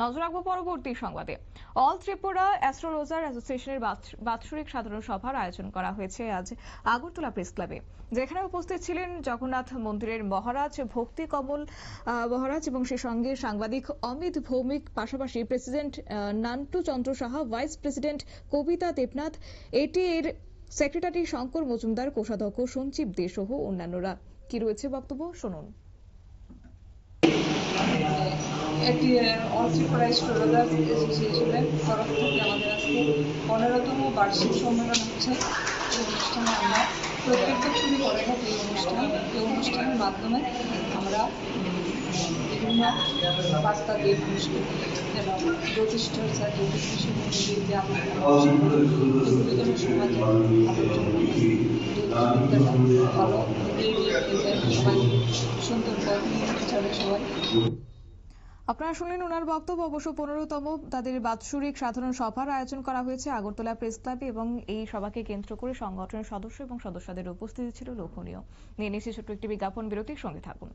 নজর রাখবো পরবর্তী সংবাদে। অল ত্রিপুরা অ্যাস্ট্রোলজার অ্যাসোসিয়েশনের বাৎসরিক সাধারণ সভার আয়োজন করা হয়েছে আজ আগরতলা প্রেস ক্লাবে, যেখানে উপস্থিত ছিলেন জগন্নাথ মন্দিরের মহারাজ ভক্তি কমল মহারাজ এবং সে সঙ্গে সাংবাদিক অমিত ভৌমিক, পাশাপাশি president Nantu Chandra Saha, vice president কবিতা দেবনাথ, এটি এর সেক্রেটারি শঙ্কর মজুমদার, কোষাধ্যক্ষ সঞ্জীব দে সহ অন্যান্যরা। কি রয়েছে বক্তব্য শুনুন। একটি অল ত্রিপুরা অ্যাস্ট্রোলজার অ্যাসোসিয়েশনের তরফ থেকে আমাদের আজকে 15তম বার্ষিক সম্মেলন হচ্ছে। এই অনুষ্ঠানে আমরা প্রত্যেক বছরই করে থাকি এই অনুষ্ঠানের মাধ্যমে আমরা বিভিন্ন বার্তা দিয়ে মানুষকে এবং জ্যোতিষচর্চা জ্যোতিষ বিষয়ে যে আমাদের এগুলি যেন সমাজে জ্যোতিষবিদ্যাটা ভালো সবাই সুন্দর করে সবাই। আপনারা শুনলেন ওনার বক্তব্য। অবশ্য 15তম তাদের বাৎসরিক সাধারণ সভার আয়োজন করা হয়েছে আগরতলা প্রেস ক্লাবে এবং এই সভাকে কেন্দ্র করে সংগঠনের সদস্য এবং সদস্যদের উপস্থিতি ছিল লক্ষণীয়। নিয়ে নিচ্ছে ছোট্ট একটি বিজ্ঞাপন বিরতির সঙ্গে থাকুন।